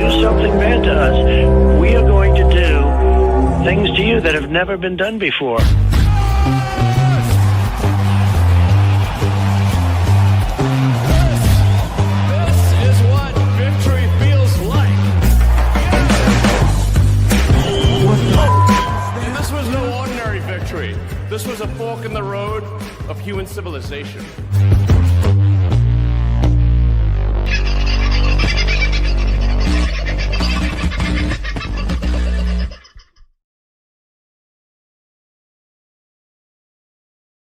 do something bad to us, we are going to do things to you that have never been done before. This was a fork in the road of human civilization.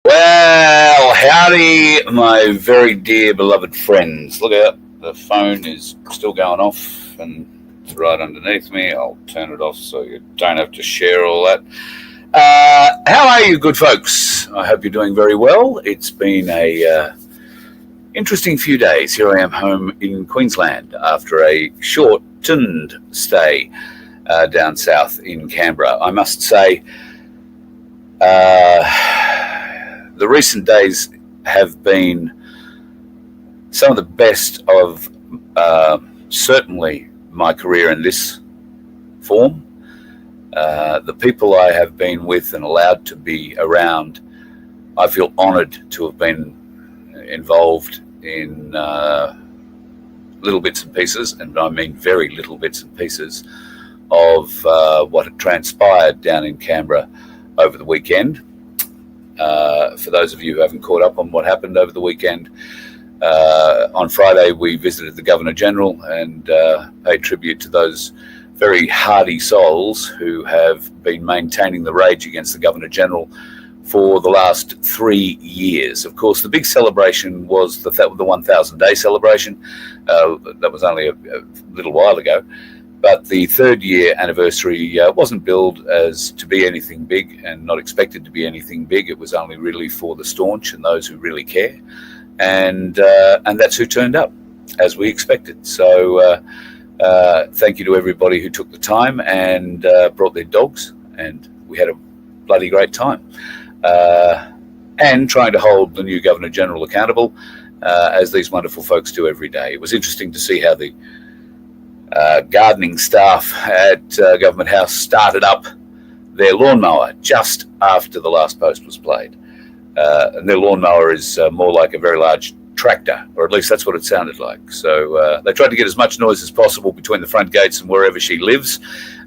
Well, howdy, my very dear beloved friends. Look out, the phone is still going off and it's right underneath me. I'll turn it off so you don't have to share all that. How are you, good folks? I hope you're doing very well. It's been a interesting few days. Here I am home in Queensland after a shortened stay down south in Canberra. I must say the recent days have been some of the best of certainly my career in this form. The people I have been with and allowed to be around, I feel honoured to have been involved in little bits and pieces, and I mean very little bits and pieces, of what had transpired down in Canberra over the weekend. For those of you who haven't caught up on what happened over the weekend, on Friday we visited the Governor-General and paid tribute to those very hardy souls who have been maintaining the rage against the Governor-General for the last 3 years. Of course, the big celebration was the 1,000-day celebration. That was only a little while ago. But the third-year anniversary wasn't billed as to be anything big and not expected to be anything big. It was only really for the staunch and those who really care. And that's who turned up, as we expected. So thank you to everybody who took the time and brought their dogs, and we had a bloody great time. And trying to hold the new Governor-General accountable, as these wonderful folks do every day. It was interesting to see how the gardening staff at Government House started up their lawnmower just after the last post was played. And their lawnmower is more like a very large tractor, or at least that's what it sounded like. So they tried to get as much noise as possible between the front gates and wherever she lives,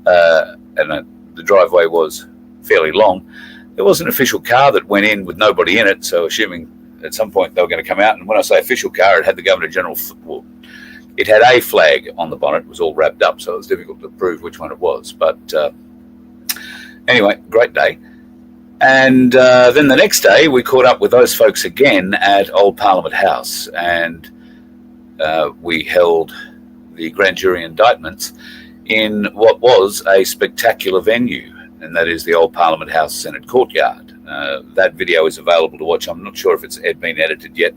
and the driveway was fairly long. There was an official car that went in with nobody in it, so assuming at some point they were going to come out, and when I say official car, it had the Governor-General, well, it had a flag on the bonnet. It was all wrapped up, so it was difficult to prove which one it was. But anyway, great day. And then the next day, we caught up with those folks again at Old Parliament House, and we held the grand jury indictments in what was a spectacular venue, and that is the Old Parliament House Senate Courtyard. That video is available to watch. I'm not sure if it's been edited yet.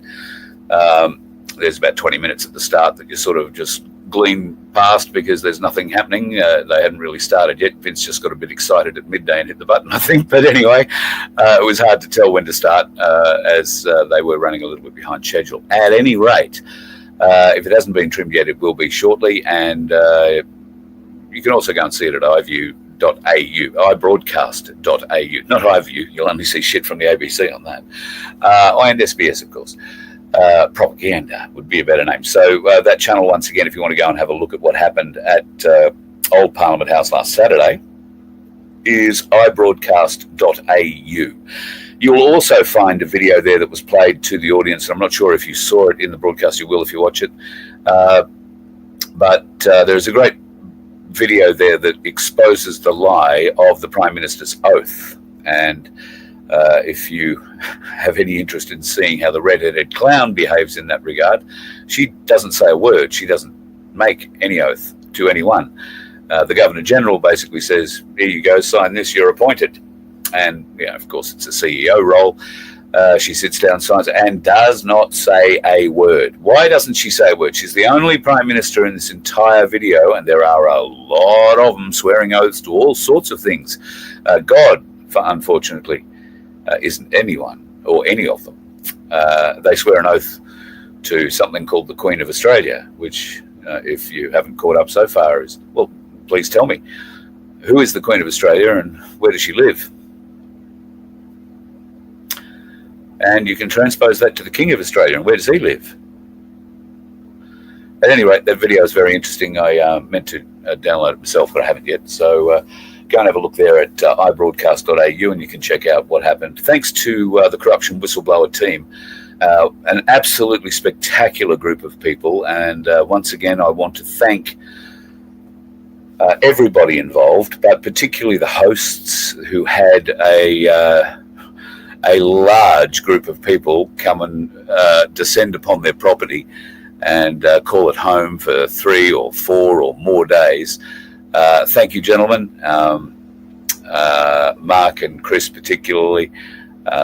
There's about 20 minutes at the start that you sort of just glean past because there's nothing happening. They hadn't really started yet. Vince just got a bit excited at midday and hit the button, I think. But anyway, it was hard to tell when to start as they were running a little bit behind schedule. At any rate, if it hasn't been trimmed yet, it will be shortly. And you can also go and see it at iView.au, not iView. You'll only see shit from the ABC on that. And SBS, of course. Propaganda would be a better name. So that channel, once again, if you want to go and have a look at what happened at Old Parliament House last Saturday, is ibroadcast.au. You'll also find a video there that was played to the audience, and I'm not sure if you saw it in the broadcast. You will if you watch it. But there's a great video there that exposes the lie of the Prime Minister's oath. And if you have any interest in seeing how the red-headed clown behaves in that regard, she doesn't say a word. She doesn't make any oath to anyone. The Governor-General basically says, here you go, sign this, you're appointed. And, of course, it's a CEO role. She sits down, signs it, and does not say a word. Why doesn't she say a word? She's the only Prime Minister in this entire video, and there are a lot of them swearing oaths to all sorts of things. God, unfortunately, isn't anyone or any of them. They swear an oath to something called the Queen of Australia, which if you haven't caught up so far, is, well, please tell me, who is the Queen of Australia and where does she live? And you can transpose that to the King of Australia and where does he live? At any rate, that video is very interesting. I meant to download it myself, but I haven't yet. So go and have a look there at ibroadcast.au and you can check out what happened. Thanks to the Corruption Whistleblower team, an absolutely spectacular group of people. And once again, I want to thank everybody involved, but particularly the hosts who had a large group of people come and descend upon their property and call it home for 3 or 4 or more days. Thank you, gentlemen. Mark and Chris particularly.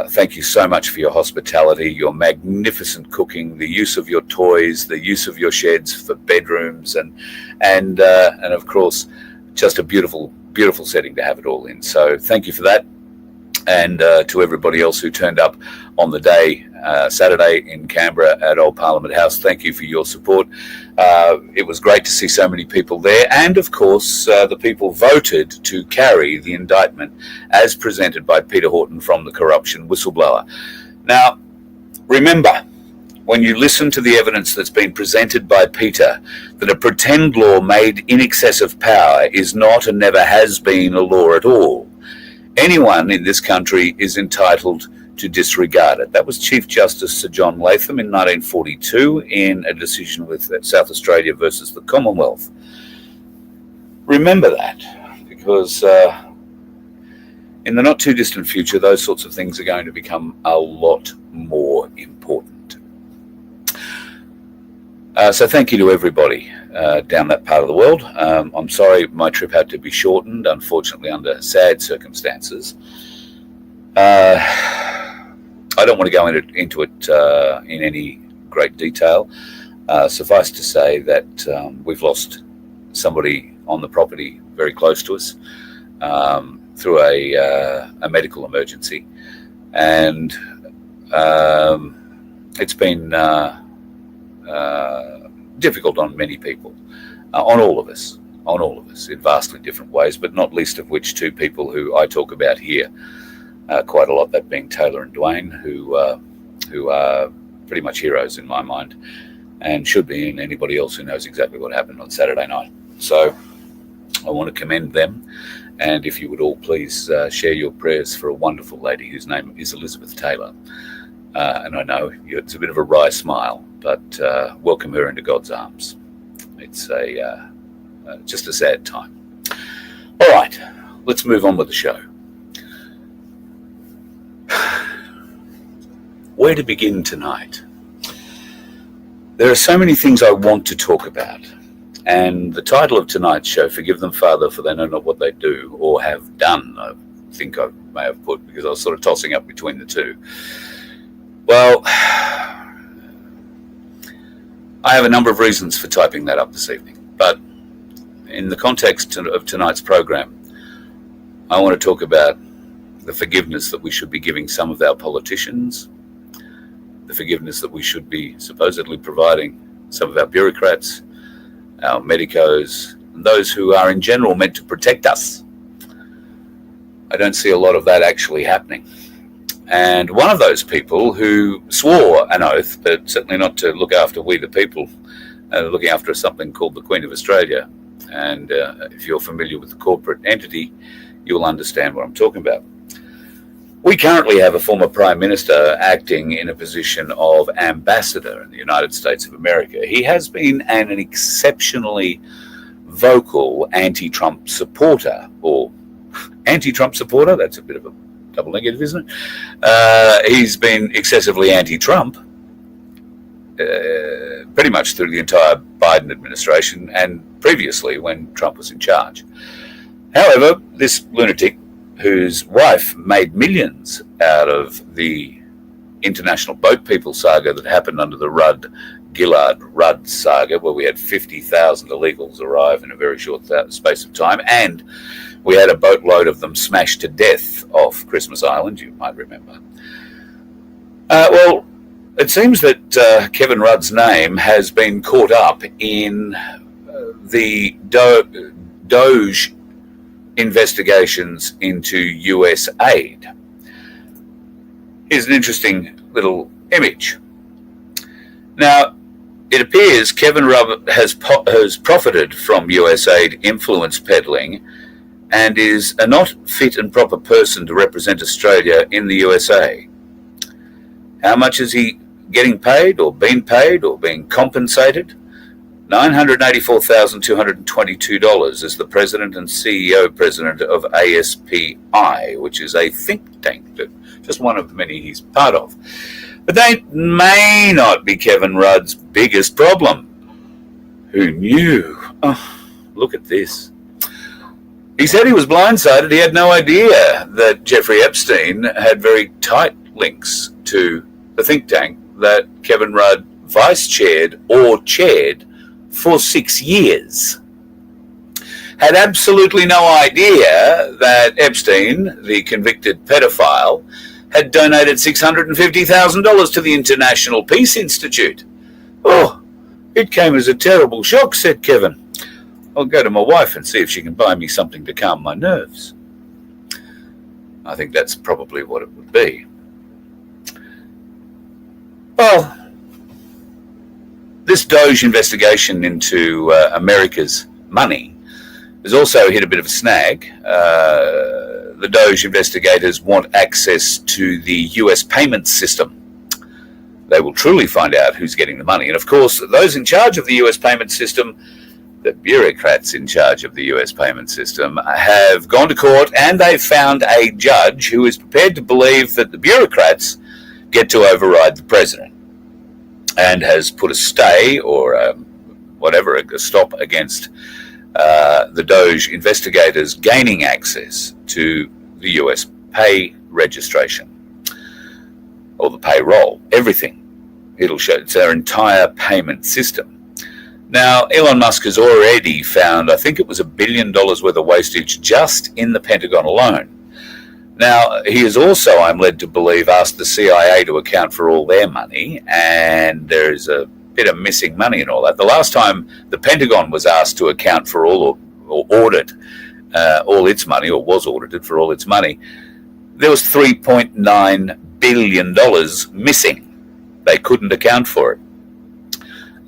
Thank you so much for your hospitality, your magnificent cooking, the use of your toys, the use of your sheds for bedrooms, and of course, just a beautiful, beautiful setting to have it all in. So thank you for that. And to everybody else who turned up on the day, Saturday in Canberra at Old Parliament House, thank you for your support. It was great to see so many people there. And of course, the people voted to carry the indictment as presented by Peter Horton from the Corruption Whistleblower. Now, remember, when you listen to the evidence that's been presented by Peter, that a pretend law made in excess of power is not and never has been a law at all. Anyone in this country is entitled to disregard it. That was Chief Justice Sir John Latham in 1942 in a decision with South Australia versus the Commonwealth. Remember that, because in the not too distant future, those sorts of things are going to become a lot more important. So thank you to everybody down that part of the world. I'm sorry my trip had to be shortened, unfortunately under sad circumstances. I don't want to go into it in any great detail. Suffice to say that we've lost somebody on the property very close to us through a medical emergency. And it's been difficult on many people, on all of us in vastly different ways, but not least of which 2 people who I talk about here quite a lot, that being Taylor and Dwayne, who are pretty much heroes in my mind and should be in anybody else who knows exactly what happened on Saturday night. So I want to commend them, and if you would all please share your prayers for a wonderful lady whose name is Elizabeth Taylor. And I know it's a bit of a wry smile, but welcome her into God's arms. It's just a sad time. All right, let's move on with the show. Where to begin tonight? There are so many things I want to talk about, and the title of tonight's show, Forgive Them, Father, for they know not what they do or have done, I think I may have put, because I was sort of tossing up between the two. Well, I have a number of reasons for typing that up this evening, but in the context of tonight's program, I want to talk about the forgiveness that we should be giving some of our politicians, the forgiveness that we should be supposedly providing some of our bureaucrats, our medicos, and those who are in general meant to protect us. I don't see a lot of that actually happening. And one of those people who swore an oath, but certainly not to look after we the people, looking after something called the Queen of Australia. And if you're familiar with the corporate entity, you'll understand what I'm talking about. We currently have a former Prime Minister acting in a position of ambassador in the United States of America. He has been an exceptionally vocal anti-Trump supporter, or anti-Trump supporter, that's a bit of a double negative, isn't it? He's been excessively anti-Trump, pretty much through the entire Biden administration and previously when Trump was in charge. However, this lunatic, whose wife made millions out of the international boat people saga that happened under the Gillard-Rudd saga, where we had 50,000 illegals arrive in a very short space of time, and we had a boatload of them smashed to death off Christmas Island, you might remember. Well, It seems that Kevin Rudd's name has been caught up in the Doge investigations into US aid. Here's an interesting little image. Now, it appears Kevin Rudd has profited from US aid influence peddling and is a not fit and proper person to represent Australia in the USA. How much is he getting paid or being compensated? $984,222 as the president and CEO president of ASPI, which is a think tank, just one of many he's part of. But that may not be Kevin Rudd's biggest problem. Who knew? Oh, look at this. He said he was blindsided. He had no idea that Jeffrey Epstein had very tight links to the think tank that Kevin Rudd vice-chaired or chaired for 6 years. Had absolutely no idea that Epstein, the convicted pedophile, had donated $650,000 to the International Peace Institute. Oh, it came as a terrible shock, said Kevin. I'll go to my wife and see if she can buy me something to calm my nerves. I think that's probably what it would be. Well, this Doge investigation into America's money has also hit a bit of a snag. The Doge investigators want access to the US payment system. They will truly find out who's getting the money. And of course, those in charge of the US payment system, the bureaucrats in charge of the US payment system, have gone to court and they've found a judge who is prepared to believe that the bureaucrats get to override the president and has put a stay or a stop against the Doge investigators gaining access to the US pay registration or the payroll, everything. It'll show it's our entire payment system. Now, Elon Musk has already found, I think it was $1 billion worth of wastage just in the Pentagon alone. Now, he has also, I'm led to believe, asked the CIA to account for all their money, and there is a bit of missing money and all that. The last time the Pentagon was asked to account for all or audit all its money, or was audited for all its money, there was $3.9 billion missing. They couldn't account for it.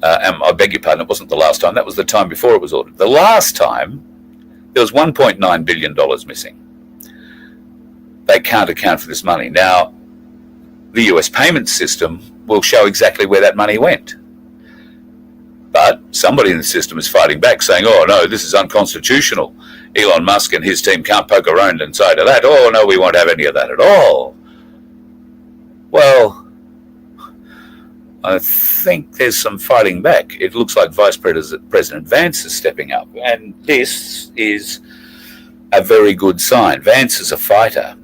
And I beg your pardon, it wasn't the last time. That was the time before it was audited. The last time, there was $1.9 billion missing. They can't account for this money. Now, the US payment system will show exactly where that money went. But somebody in the system is fighting back, saying, oh, no, this is unconstitutional. Elon Musk and his team can't poke around inside of that. Oh, no, we won't have any of that at all. Well, I think there's some fighting back. It looks like Vice President Vance is stepping up, and this is a very good sign. Vance is a fighter,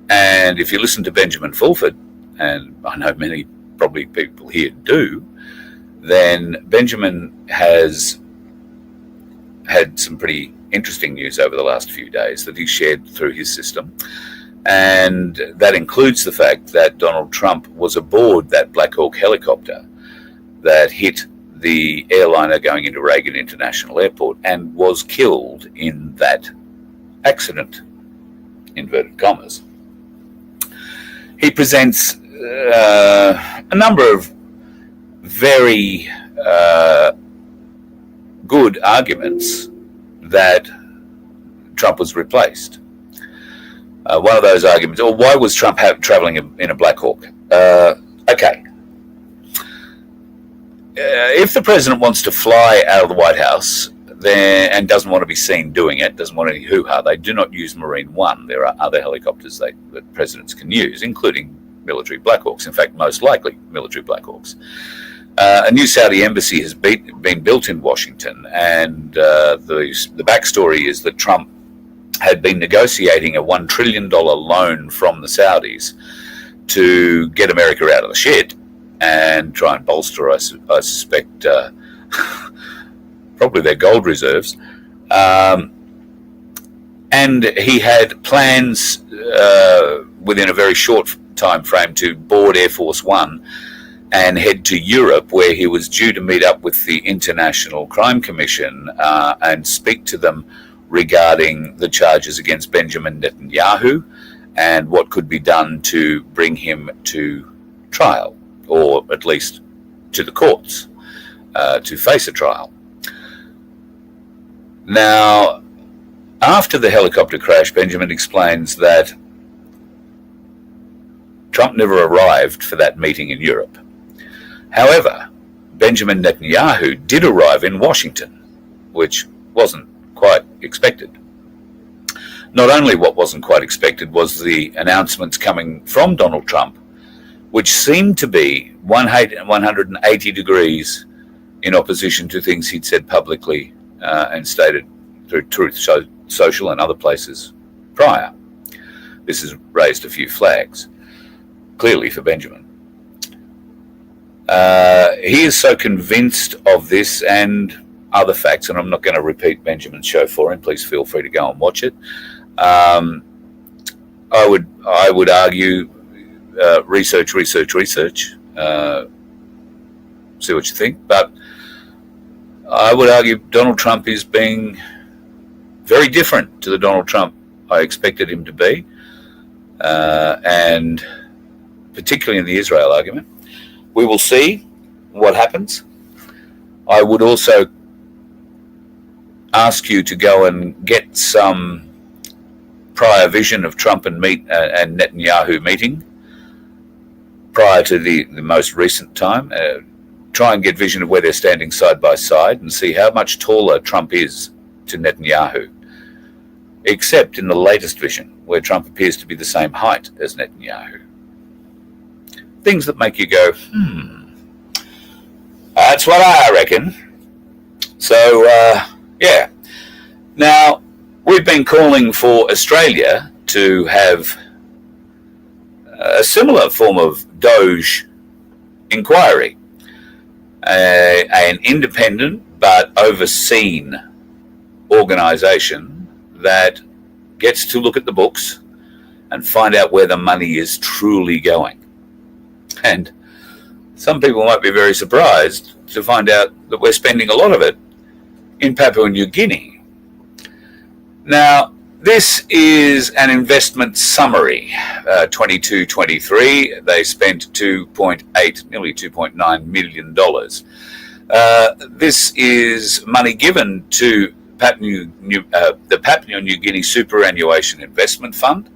and if you listen to Benjamin Fulford, and I know many probably people here do, then Benjamin has had some pretty interesting news over the last few days that he shared through his system. And that includes the fact that Donald Trump was aboard that Black Hawk helicopter that hit the airliner going into Reagan International Airport and was killed in that accident, inverted commas. He presents a number of very good arguments that Trump was replaced. One of those arguments, or why was Trump traveling in a Black Hawk? Okay. If the president wants to fly out of the White House and doesn't want to be seen doing it, doesn't want any hoo-ha, they do not use Marine One. There are other helicopters that presidents can use, including military Black Hawks. In fact, most likely military Black Hawks. A new Saudi embassy has been built in Washington, and the backstory is that Trump had been negotiating a $1 trillion loan from the Saudis to get America out of the shit and try and bolster, I suspect, probably their gold reserves. And he had plans within a very short time frame to board Air Force One and head to Europe, where he was due to meet up with the International Crime Commission and speak to them regarding the charges against Benjamin Netanyahu and what could be done to bring him to trial, or at least to the courts, to face a trial. Now, after the helicopter crash, Benjamin explains that Trump never arrived for that meeting in Europe. However, Benjamin Netanyahu did arrive in Washington, which wasn't quite expected. Not only what wasn't quite expected was the announcements coming from Donald Trump, which seemed to be 180 degrees in opposition to things he'd said publicly and stated through Truth Social and other places prior. This has raised a few flags, clearly for Benjamin. He is so convinced of this and other facts, and I'm not going to repeat Benjamin's show for him. Please feel free to go and watch it. I would argue research. See what you think. But I would argue Donald Trump is being very different to the Donald Trump I expected him to be, and particularly in the Israel argument. We will see what happens. I would also ask you to go and get some prior vision of Trump and Netanyahu meeting prior to the most recent time. Try and get vision of where they're standing side by side and see how much taller Trump is to Netanyahu, except in the latest vision where Trump appears to be the same height as Netanyahu. Things that make you go, that's what I reckon. So, yeah. Now, we've been calling for Australia to have a similar form of Doge inquiry, an independent but overseen organisation that gets to look at the books and find out where the money is truly going. And some people might be very surprised to find out that we're spending a lot of it in Papua New Guinea. Now, this is an investment summary. 22-23, they spent nearly $2.9 million. This is money given to the Papua New Guinea Superannuation Investment Fund,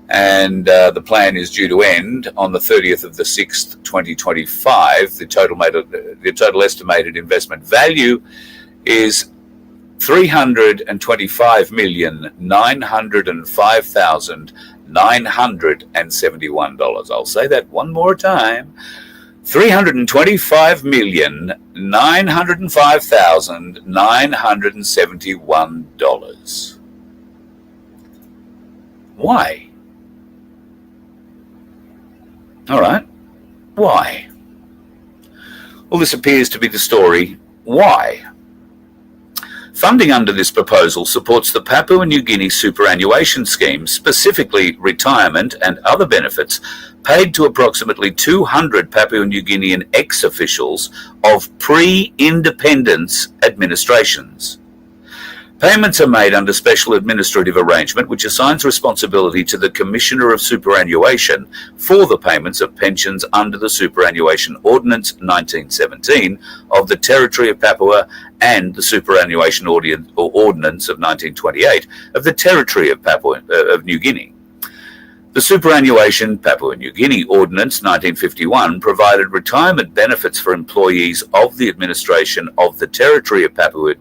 and the plan is due to end on the 30th of the 6th, 2025. The total estimated investment value is $325,905,971. I'll say that one more time. $325,905,971. Why? All right. Why? Well, this appears to be the story. Why? Funding under this proposal supports the Papua New Guinea superannuation scheme, specifically retirement and other benefits paid to approximately 200 Papua New Guinean ex-officials of pre-independence administrations. Payments are made under special administrative arrangement, which assigns responsibility to the Commissioner of Superannuation for the payments of pensions under the Superannuation Ordinance 1917 of the Territory of Papua and the Superannuation Ordinance of 1928 of the Territory of New Guinea. The Superannuation Papua New Guinea Ordinance 1951 provided retirement benefits for employees of the administration of the Territory of Papua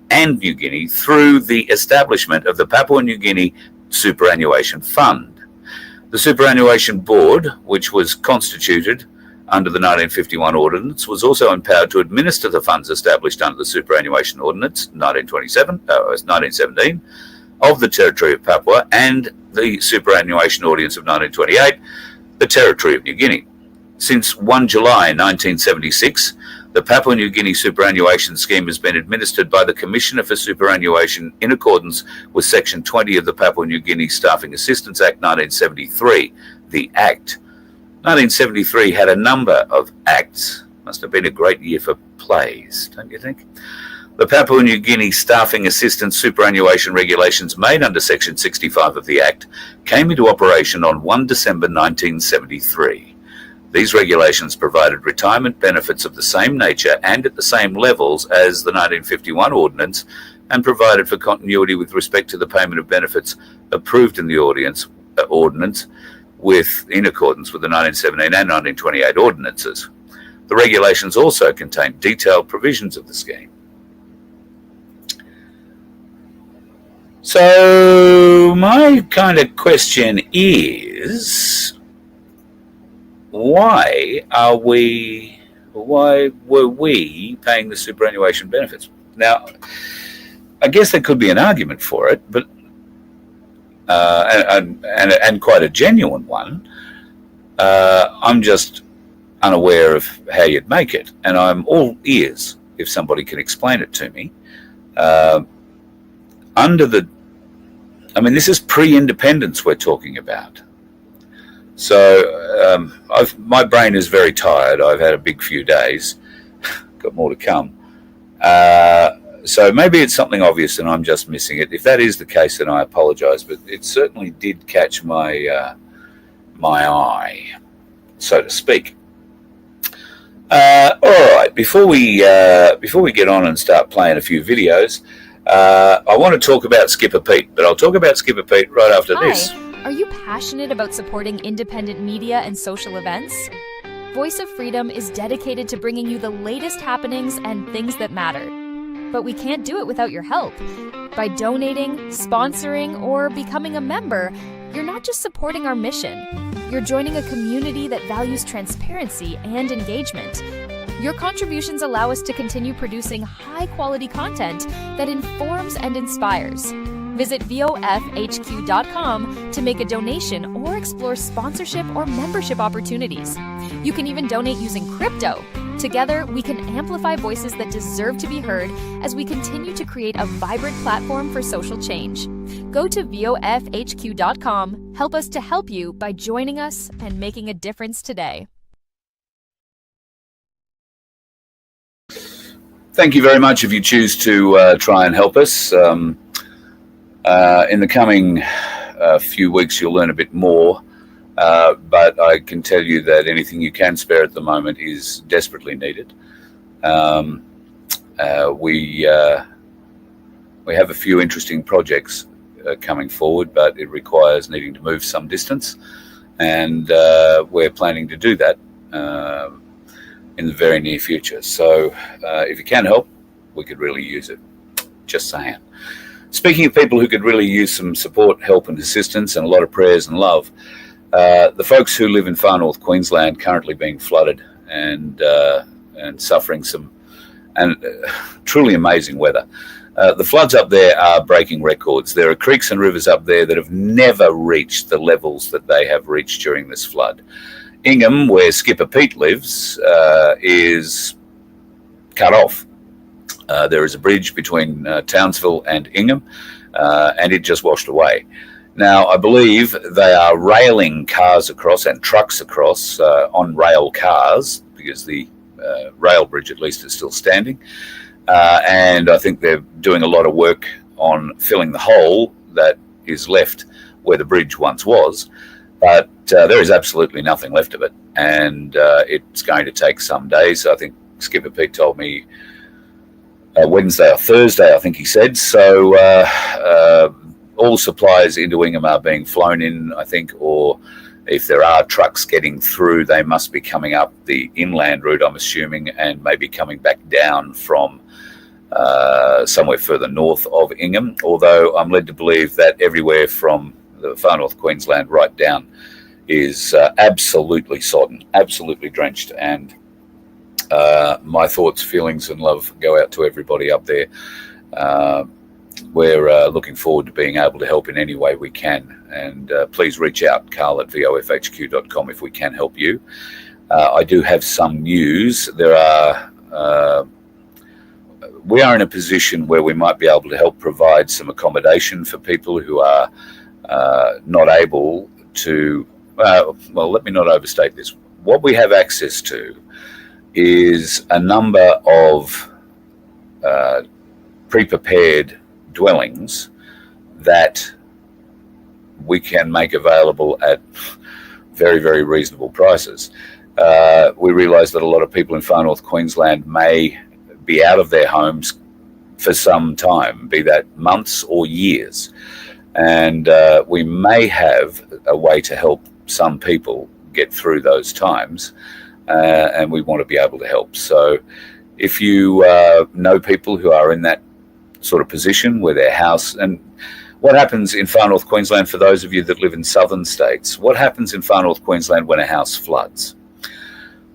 and New Guinea through the establishment of the Papua New Guinea Superannuation Fund. The Superannuation Board, which was constituted under the 1951 Ordinance, was also empowered to administer the funds established under the Superannuation Ordinance 1917 of the Territory of Papua and the Superannuation Ordinance of 1928, the Territory of New Guinea. Since 1 July 1976, the Papua New Guinea Superannuation Scheme has been administered by the Commissioner for Superannuation in accordance with Section 20 of the Papua New Guinea Staffing Assistance Act 1973. the act. 1973 had a number of acts. Must have been a great year for plays, don't you think? The Papua New Guinea Staffing Assistance Superannuation Regulations made under Section 65 of the Act came into operation on 1 December 1973. These regulations provided retirement benefits of the same nature and at the same levels as the 1951 Ordinance, and provided for continuity with respect to the payment of benefits approved in the Ordinance in accordance with the 1917 and 1928 Ordinances. The regulations also contain detailed provisions of the scheme. So my kind of question is, why were we paying the superannuation benefits? Now, I guess there could be an argument for it, but and quite a genuine one. I'm just unaware of how you'd make it, and I'm all ears if somebody can explain it to me. This is pre-independence we're talking about. So my brain is very tired. I've had a big few days. Got more to come. So maybe it's something obvious and I'm just missing it. If that is the case, then I apologise. But it certainly did catch my eye, so to speak. All right. Before we get on and start playing a few videos, I want to talk about Skipper Pete. But I'll talk about Skipper Pete right after this. Are you passionate about supporting independent media and social events? Voice of Freedom is dedicated to bringing you the latest happenings and things that matter. But we can't do it without your help. By donating, sponsoring, or becoming a member, you're not just supporting our mission. You're joining a community that values transparency and engagement. Your contributions allow us to continue producing high-quality content that informs and inspires. Visit VOFHQ.com to make a donation or explore sponsorship or membership opportunities. You can even donate using crypto. Together, we can amplify voices that deserve to be heard as we continue to create a vibrant platform for social change. Go to VOFHQ.com. Help us to help you by joining us and making a difference today. Thank you very much if you choose to try and help us. In the coming few weeks, you'll learn a bit more. But I can tell you that anything you can spare at the moment is desperately needed. We have a few interesting projects coming forward, but it requires needing to move some distance, and we're planning to do that in the very near future. So if you can help, we could really use it. Just saying. Speaking of people who could really use some support, help and assistance and a lot of prayers and love, the folks who live in far north Queensland currently being flooded and suffering some truly amazing weather. The floods up there are breaking records. There are creeks and rivers up there that have never reached the levels that they have reached during this flood. Ingham, where Skipper Pete lives, is cut off. There is a bridge between Townsville and Ingham, and it just washed away. Now, I believe they are railing cars across and trucks across on rail cars, because the rail bridge at least is still standing. And I think they're doing a lot of work on filling the hole that is left where the bridge once was. But there is absolutely nothing left of it. And it's going to take some days. I think Skipper Pete told me Wednesday or Thursday, I think he said. So all supplies into Ingham are being flown in, I think, or if there are trucks getting through, they must be coming up the inland route, I'm assuming, and maybe coming back down from somewhere further north of Ingham, although I'm led to believe that everywhere from the far north Queensland right down is absolutely sodden, absolutely drenched, and my thoughts, feelings and love go out to everybody up there. We're looking forward to being able to help in any way we can, and please reach out, Carl at vofhq.com, if we can help you. I do have some news. We are in a position where we might be able to help provide some accommodation for people who are not able to well, let me not overstate this. What we have access to is a number of pre-prepared dwellings that we can make available at very, very reasonable prices. We realise that a lot of people in far north Queensland may be out of their homes for some time, be that months or years. And we may have a way to help some people get through those times, and we want to be able to help. So if you know people who are in that sort of position where their house, and what happens in far north Queensland, for those of you that live in southern states, what happens in far north Queensland when a house floods?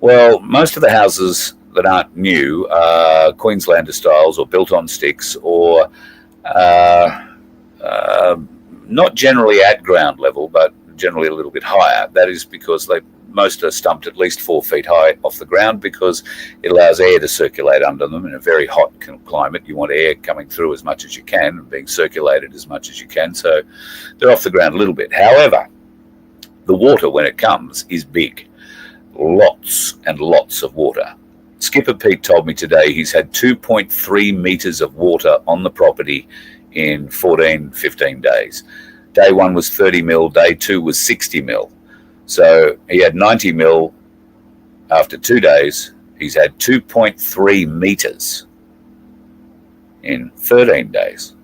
Well, most of the houses that aren't new are Queenslander styles or built on sticks, or not generally at ground level, but generally a little bit higher. That is because most are stumped at least 4 feet high off the ground, because it allows air to circulate under them. In a very hot climate, you want air coming through as much as you can and being circulated as much as you can, so they're off the ground a little bit. However, the water, when it comes, is big. Lots and lots of water. Skipper Pete told me today he's had 2.3 metres of water on the property in 14, 15 days. Day one was 30 mil, day two was 60 mil. So he had 90 mil after 2 days. He's had 2.3 metres in 13 days.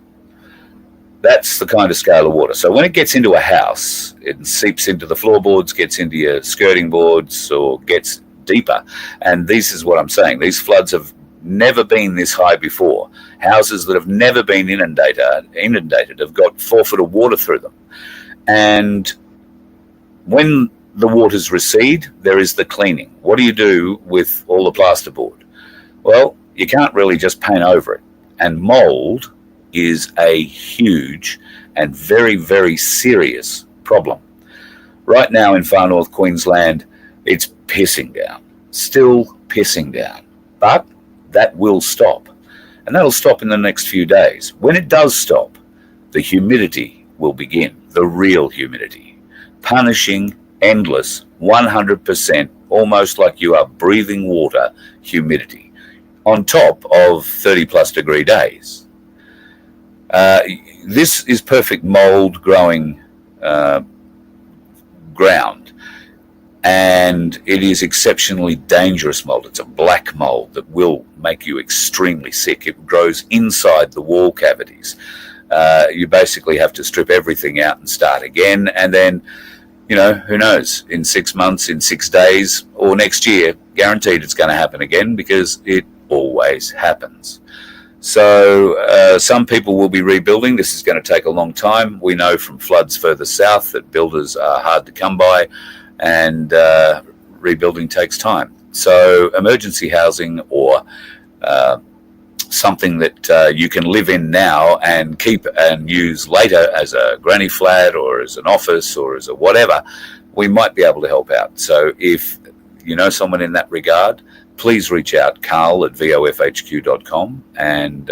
That's the kind of scale of water. So when it gets into a house, it seeps into the floorboards, gets into your skirting boards, or gets deeper. And this is what I'm saying. These floods have never been this high before. Houses that have never been inundated have got 4 foot of water through them. And when the waters recede, there is the cleaning. What do you do with all the plasterboard? Well, you can't really just paint over it. And mould is a huge and very, very serious problem. Right now in far north Queensland, it's pissing down, still pissing down. But that will stop. And that'll stop in the next few days. When it does stop, the humidity will begin, the real humidity. Punishing, endless, 100%, almost like you are breathing water, humidity, on top of 30 plus degree days. This is perfect mold growing ground, and it is exceptionally dangerous mold. It's a black mold that will make you extremely sick. It grows inside the wall cavities. You basically have to strip everything out and start again, and then, you know, who knows, in 6 months, in 6 days, or next year, guaranteed it's going to happen again, because it always happens. So some people will be rebuilding. This is going to take a long time. We know from floods further south that builders are hard to come by, and rebuilding takes time. So emergency housing, or something that you can live in now and keep and use later as a granny flat or as an office or as a whatever, we might be able to help out. So if you know someone in that regard, please reach out, carl@vofhq.com, and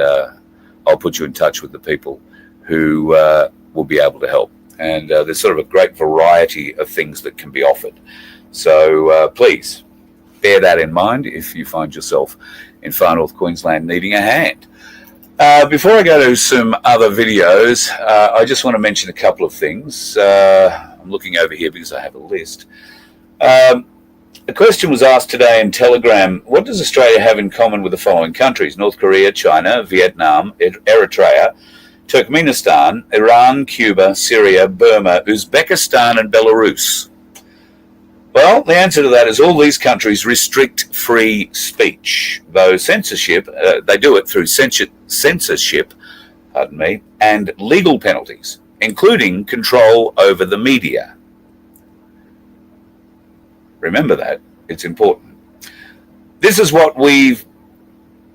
I'll put you in touch with the people who will be able to help. And there's sort of a great variety of things that can be offered. So please bear that in mind if you find yourself in far north Queensland needing a hand. Before I go to some other videos, I just want to mention a couple of things. I'm looking over here because I have a list. A question was asked today in Telegram: what does Australia have in common with the following countries? North Korea, China, Vietnam, Eritrea, Turkmenistan, Iran, Cuba, Syria, Burma, Uzbekistan, and Belarus. Well, the answer to that is all these countries restrict free speech, though censorship, they do it through censorship, and legal penalties, including control over the media. Remember that. It's important. This is what we've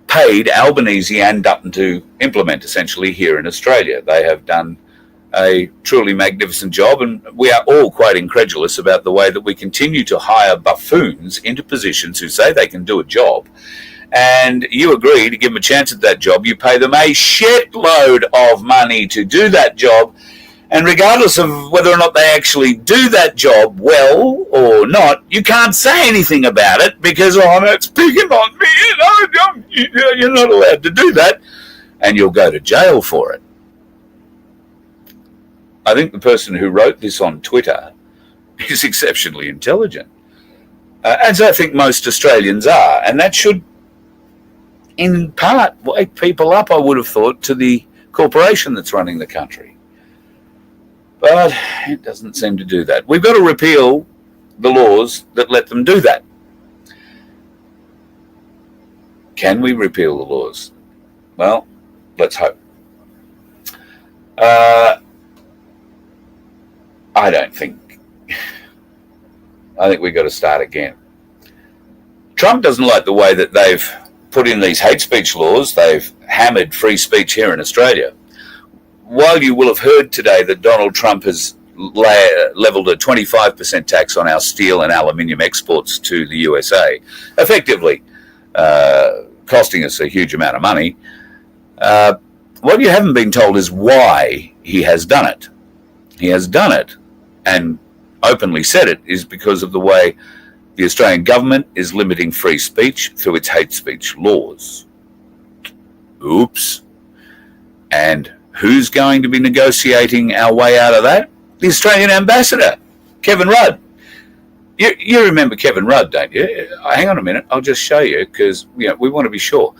paid Albanese and Dutton to implement, essentially, here in Australia. They have done a truly magnificent job, and we are all quite incredulous about the way that we continue to hire buffoons into positions who say they can do a job, and you agree to give them a chance at that job. You pay them a shitload of money to do that job, And regardless of whether or not they actually do that job well or not, you can't say anything about it because, it's picking on me. You're not allowed to do that. And you'll go to jail for it. I think the person who wrote this on Twitter is exceptionally intelligent. As I think most Australians are. And that should, in part, wake people up, I would have thought, to the corporation that's running the country. But it doesn't seem to do that. We've got to repeal the laws that let them do that. Can we repeal the laws? Well, let's hope. I think we've got to start again. Trump doesn't like the way that they've put in these hate speech laws. They've hammered free speech here in Australia. While you will have heard today that Donald Trump has levelled a 25% tax on our steel and aluminium exports to the USA, effectively costing us a huge amount of money, what you haven't been told is why he has done it. He has done it, and openly said it, is because of the way the Australian government is limiting free speech through its hate speech laws. Oops. And who's going to be negotiating our way out of that? The Australian ambassador, Kevin Rudd. You remember Kevin Rudd, don't you? Hang on a minute, I'll just show you, because we want to be sure.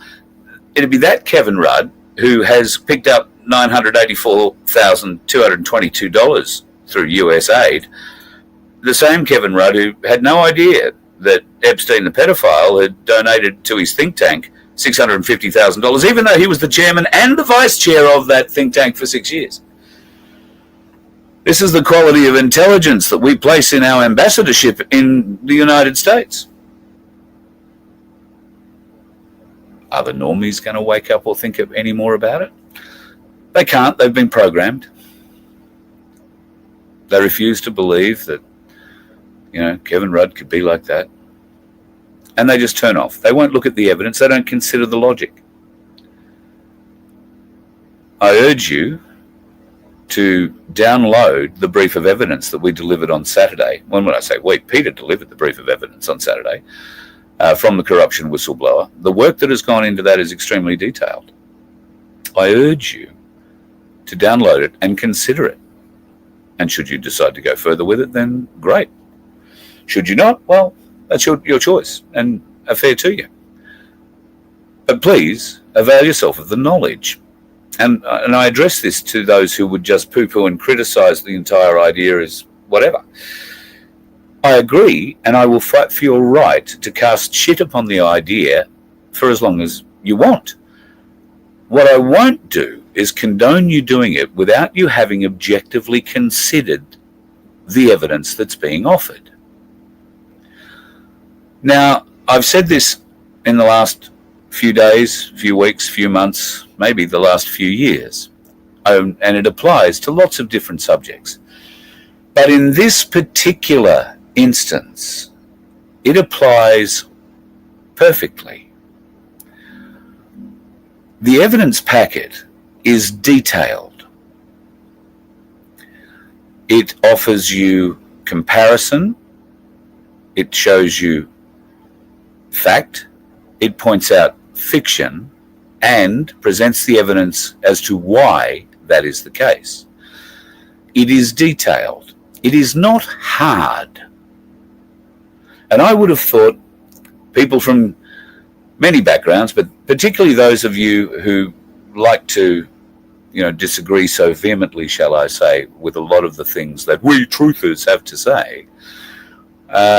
It'd be that Kevin Rudd who has picked up $984,222 through US aid, the same Kevin Rudd who had no idea that Epstein the pedophile had donated to his think tank $650,000, even though he was the chairman and the vice chair of that think tank for 6 years. This is the quality of intelligence that we place in our ambassadorship in the United States. Are the normies going to wake up or think any more about it? They can't. They've been programmed. They refuse to believe that, Kevin Rudd could be like that. And they just turn off. They won't look at the evidence. They don't consider the logic. I urge you to download the brief of evidence that we delivered on Saturday. When I say we, Peter delivered the brief of evidence on Saturday from the corruption whistleblower. The work that has gone into that is extremely detailed. I urge you to download it and consider it. And should you decide to go further with it, then great. Should you not, well, that's your choice and fair to you. But please avail yourself of the knowledge. And I address this to those who would just poo-poo and criticise the entire idea as whatever. I agree, and I will fight for your right to cast shit upon the idea for as long as you want. What I won't do is condone you doing it without you having objectively considered the evidence that's being offered. Now, I've said this in the last few days, few weeks, few months, maybe the last few years, and it applies to lots of different subjects. But in this particular instance, it applies perfectly. The evidence packet is detailed. It offers you comparison. It shows you fact. It points out fiction and presents the evidence as to why that is the case. It is detailed. It is not hard. And I would have thought people from many backgrounds, but particularly those of you who like to, disagree so vehemently, shall I say, with a lot of the things that we truthers have to say,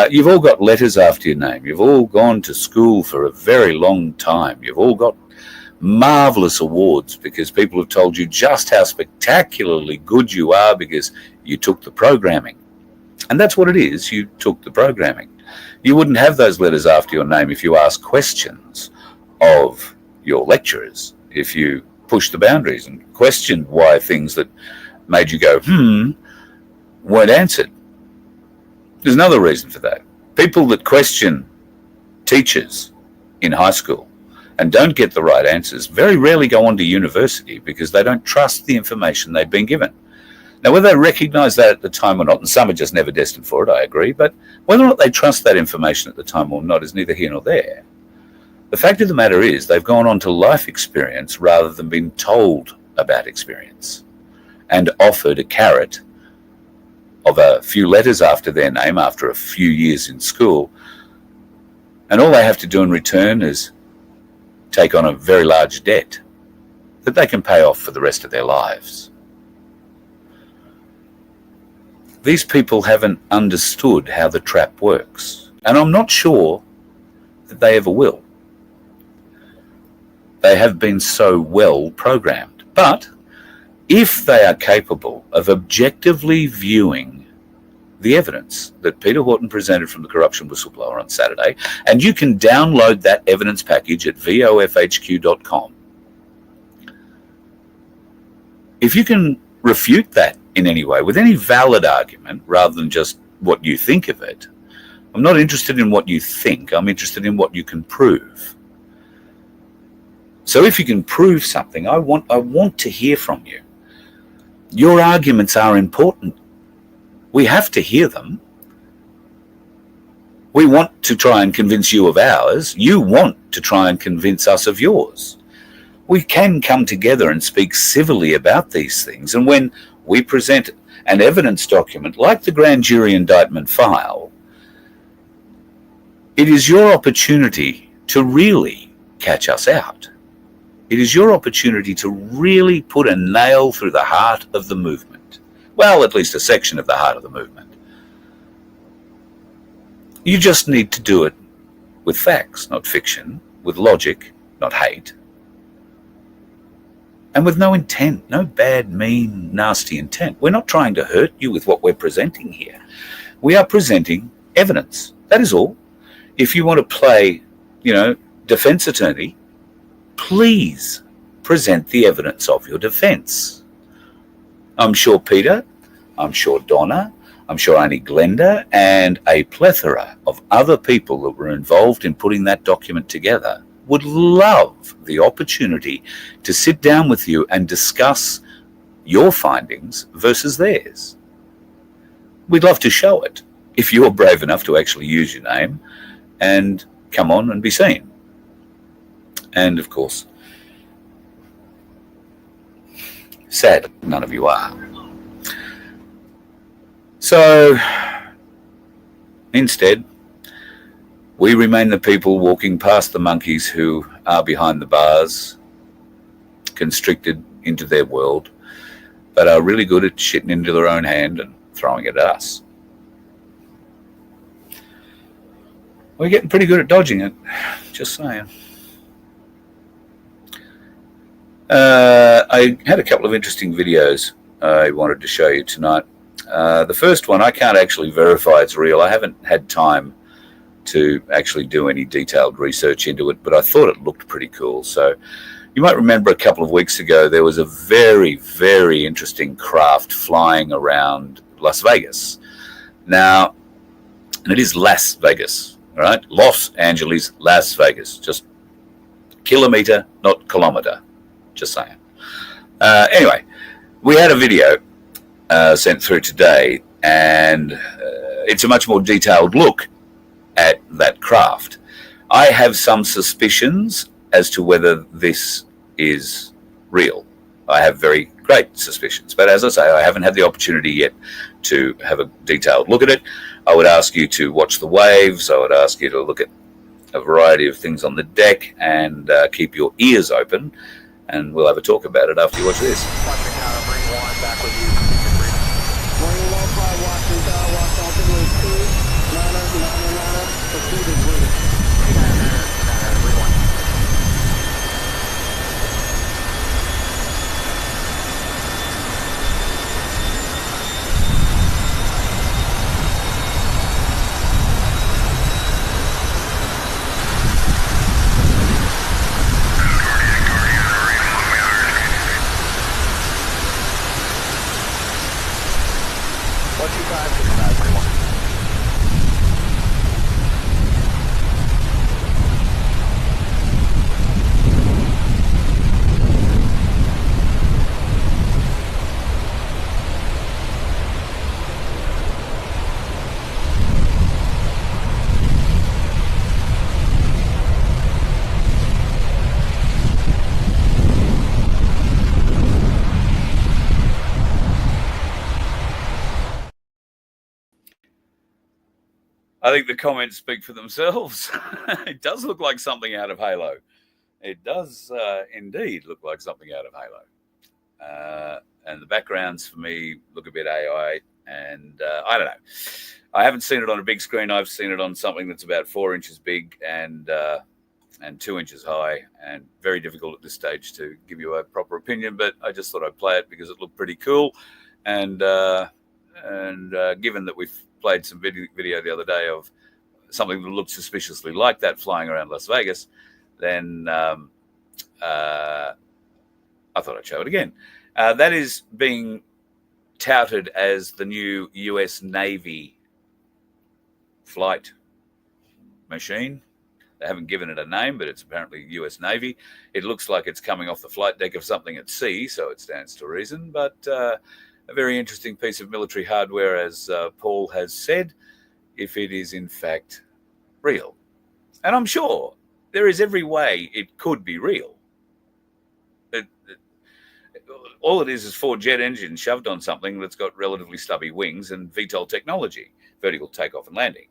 you've all got letters after your name. You've all gone to school for a very long time. You've all got marvellous awards because people have told you just how spectacularly good you are because you took the programming. And that's what it is. You took the programming. You wouldn't have those letters after your name if you asked questions of your lecturers, if you pushed the boundaries and questioned why things that made you go, weren't answered. There's another reason for that. People that question teachers in high school and don't get the right answers very rarely go on to university because they don't trust the information they've been given. Now, whether they recognise that at the time or not, and some are just never destined for it, I agree, but whether or not they trust that information at the time or not is neither here nor there. The fact of the matter is they've gone on to life experience rather than being told about experience and offered a carrot of a few letters after their name after a few years in school, and all they have to do in return is take on a very large debt that they can pay off for the rest of their lives. These people haven't understood how the trap works, and I'm not sure that they ever will. They have been so well programmed. But if they are capable of objectively viewing the evidence that Peter Horton presented from the corruption whistleblower on Saturday, and you can download that evidence package at vofhq.com, if you can refute that in any way with any valid argument rather than just what you think of it, I'm not interested in what you think, I'm interested in what you can prove. So if you can prove something, I want to hear from you. Your arguments are important. We have to hear them. We want to try and convince you of ours. You want to try and convince us of yours. We can come together and speak civilly about these things. And when we present an evidence document like the grand jury indictment file, it is your opportunity to really catch us out. It is your opportunity to really put a nail through the heart of the movement. Well, at least a section of the heart of the movement. You just need to do it with facts, not fiction, with logic, not hate, and with no intent, no bad, mean, nasty intent. We're not trying to hurt you with what we're presenting here. We are presenting evidence. That is all. If you want to play, defense attorney, please present the evidence of your defense. I'm sure Peter, I'm sure Donna, I'm sure Auntie Glenda, and a plethora of other people that were involved in putting that document together would love the opportunity to sit down with you and discuss your findings versus theirs. We'd love to show it if you're brave enough to actually use your name and come on and be seen. And of course, sadly, none of you are. So instead, we remain the people walking past the monkeys who are behind the bars, constricted into their world, but are really good at shitting into their own hand and throwing it at us. We're getting pretty good at dodging it, just saying. I had a couple of interesting videos I wanted to show you tonight. The first one, I can't actually verify it's real. I haven't had time to actually do any detailed research into it, but I thought it looked pretty cool. So you might remember a couple of weeks ago, there was a very, very interesting craft flying around Las Vegas. Now, and it is Las Vegas, all right? Los Angeles, Las Vegas, just kilometer, not kilometer, just saying. Anyway, we had a video sent through today, and it's a much more detailed look at that craft. I have some suspicions as to whether this is real. I have very great suspicions, but as I say, I haven't had the opportunity yet to have a detailed look at it. I would ask you to watch the waves. I would ask you to look at a variety of things on the deck and keep your ears open, and we'll have a talk about it after you watch this. I think the comments speak for themselves. It does look like something out of Halo. It does indeed look like something out of Halo. And the backgrounds for me look a bit AI, and I don't know. I haven't seen it on a big screen. I've seen it on something that's about 4 inches big and 2 inches high, and very difficult at this stage to give you a proper opinion, but I just thought I'd play it because it looked pretty cool. And given that we've played some video the other day of something that looked suspiciously like that flying around Las Vegas, then I thought I'd show it again. That is being touted as the new US Navy flight machine. They haven't given it a name, but it's apparently US Navy. It looks like it's coming off the flight deck of something at sea, so it stands to reason. But a very interesting piece of military hardware, as Paul has said, if it is in fact real. And I'm sure there is every way it could be real. All it is 4 jet engines shoved on something that's got relatively stubby wings and VTOL technology, vertical takeoff and landing.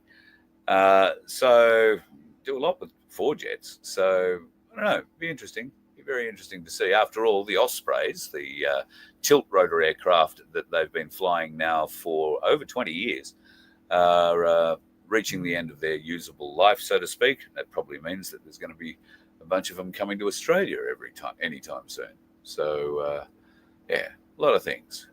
So do a lot with 4 jets. So I don't know, be interesting. Be very interesting to see. After all, the Ospreys, the tilt rotor aircraft that they've been flying now for over 20 years, are reaching the end of their usable life, so to speak. That probably means that there's going to be a bunch of them coming to Australia anytime soon. So yeah, a lot of things.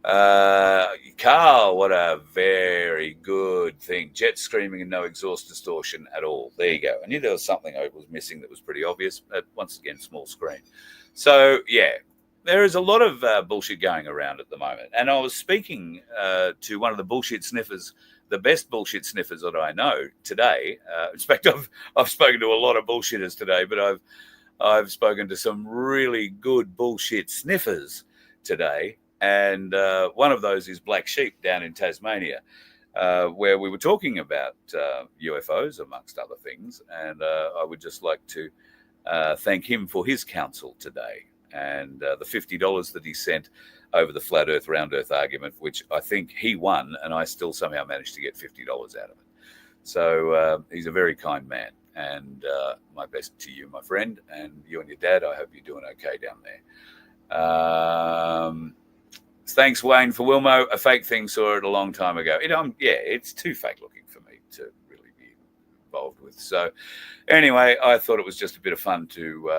Carl, what a very good thing. Jet screaming and no exhaust distortion at all. There you go. I knew there was something I was missing that was pretty obvious, but once again, small screen. So yeah, there is a lot of bullshit going around at the moment. And I was speaking to one of the bullshit sniffers, the best bullshit sniffers that I know today. In fact, I've spoken to a lot of bullshitters today, but I've spoken to some really good bullshit sniffers today. And one of those is Black Sheep down in Tasmania, where we were talking about UFOs, amongst other things. And I would just like to thank him for his counsel today. And the $50 that he sent over the flat earth, round earth argument, which I think he won, and I still somehow managed to get $50 out of it. So he's a very kind man. And my best to you, my friend, and you and your dad. I hope you're doing okay down there. Thanks, Wayne, for Wilmo. A fake thing, saw it a long time ago. It's too fake looking for me to really be involved with. So anyway, I thought it was just a bit of fun to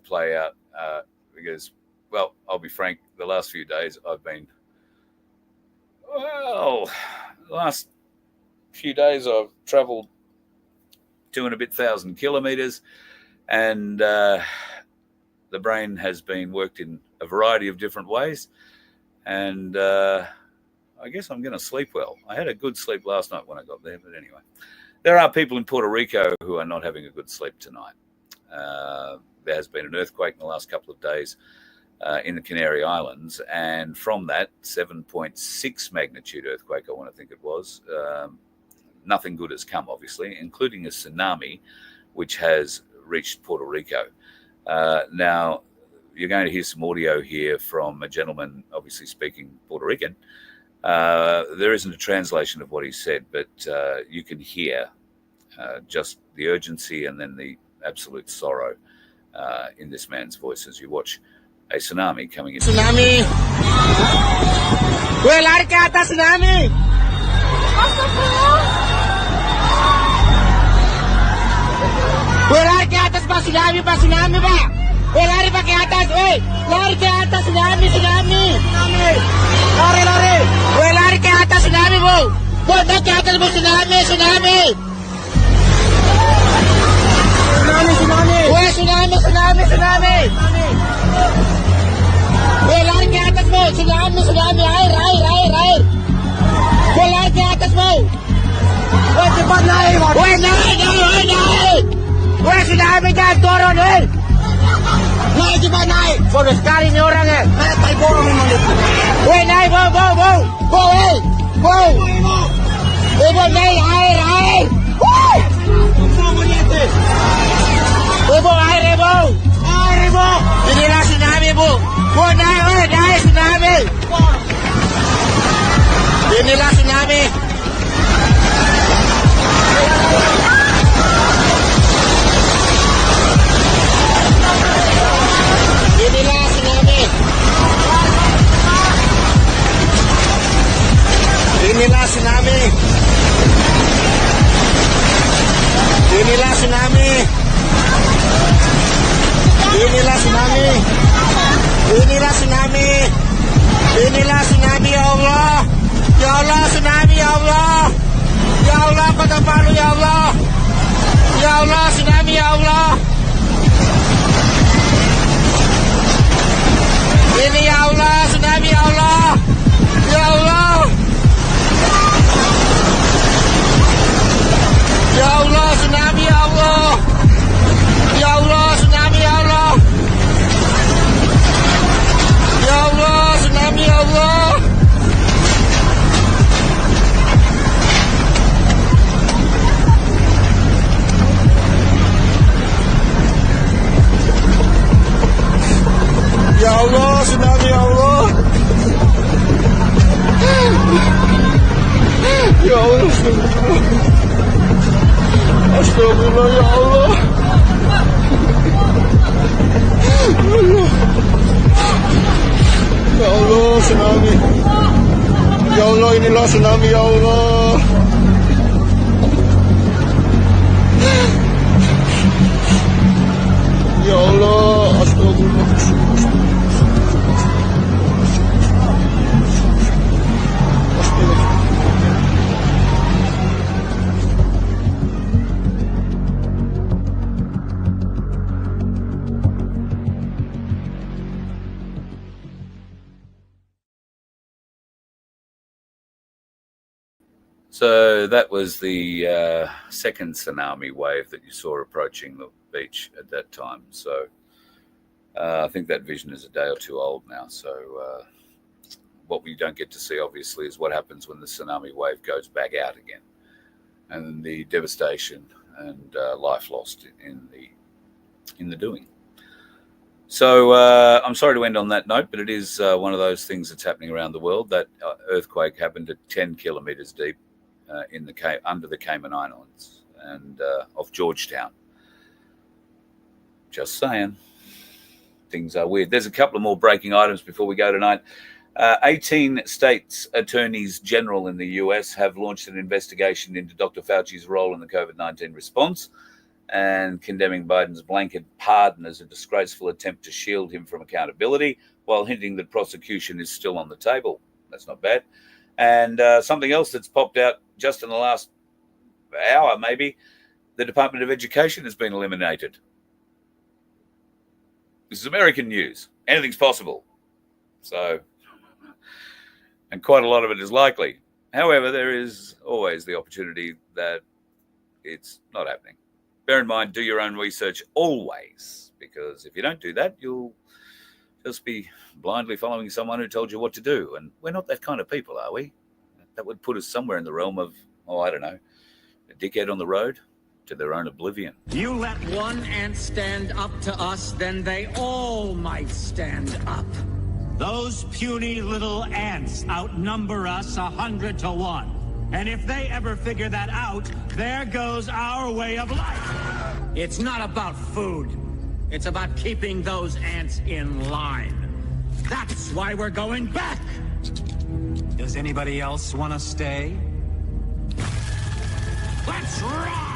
play out because, well, I'll be frank, the last few days I've been, the last few days I've travelled 2,000 kilometres, and the brain has been worked in a variety of different ways. And I guess I'm going to sleep well. I had a good sleep last night when I got there, but anyway. There are people in Puerto Rico who are not having a good sleep tonight. There has been an earthquake in the last couple of days in the Canary Islands, and from that 7.6 magnitude earthquake, I want to think it was, nothing good has come, obviously, including a tsunami, which has reached Puerto Rico. Now, you're going to hear some audio here from a gentleman, obviously speaking Puerto Rican. There isn't a translation of what he said, but you can hear just the urgency and then the absolute sorrow in this man's voice as you watch a tsunami coming in. Tsunami! Well, lari ke atas tsunami! Well, lari ke atas pa tsunami ba? Well, lari pa ke atas, lari ke atas tsunami! Lari! Well, lari ke atas tsunami mo! Well, ba't ke atas mo tsunami! Well, tsunami! Well, lari ke atas mo! Tsunami! Air! Well, lari ke atas mo! Well, cepat naik! Well, naik! Well, tsunami dyan, turun, Naik, cepat naik! Bodoh sekali ini orang, Naik, tayo borong ini. Well, naik, Well, naik, air! Woo! Ibu, air, Ibu! Inilah tsunami, Bu! Well, naik, tsunami! Inilah tsunami! Inilah tsunami. Inilah tsunami. Inilah tsunami. Inilah tsunami. Inilah tsunami ya Allah. Ya Allah tsunami ya Allah. Ya Allah Kota Palu ya Allah. Ya Allah tsunami ya Allah. Ini ya Allah tsunami ya Allah. Ya Allah. Ya Allah tsunami ya Allah. Ya Allah tsunami ya Allah. Ya Allah tsunami ya Allah. Ya Allah tsunami ya Allah. Ya Allah astagfirullah ya Allah. Ya Allah tsunami. Ya Allah inilah tsunami ya Allah. Ya Allah astagfirullah. So that was the second tsunami wave that you saw approaching the beach at that time. So I think that vision is a day or two old now. So what we don't get to see, obviously, is what happens when the tsunami wave goes back out again, and the devastation and life lost in the doing. So I'm sorry to end on that note, but it is one of those things that's happening around the world. That earthquake happened at 10 kilometers deep under the Cayman Islands and off Georgetown. Just saying, things are weird. There's a couple of more breaking items before we go tonight. 18 states attorneys general in the US have launched an investigation into Dr. Fauci's role in the COVID-19 response and condemning Biden's blanket pardon as a disgraceful attempt to shield him from accountability, while hinting that prosecution is still on the table. That's not bad. And something else that's popped out just in the last hour, maybe, the Department of Education has been eliminated. This is American news. Anything's possible. So, and quite a lot of it is likely. However, there is always the opportunity that it's not happening. Bear in mind, do your own research always, because if you don't do that, you'll just be blindly following someone who told you what to do. And we're not that kind of people, are we? That would put us somewhere in the realm of, I don't know, a dickhead on the road to their own oblivion. You let one ant stand up to us, then they all might stand up. Those puny little ants outnumber us 100 to 1. And if they ever figure that out, there goes our way of life. It's not about food. It's about keeping those ants in line. That's why we're going back. Does anybody else want to stay? Let's rock!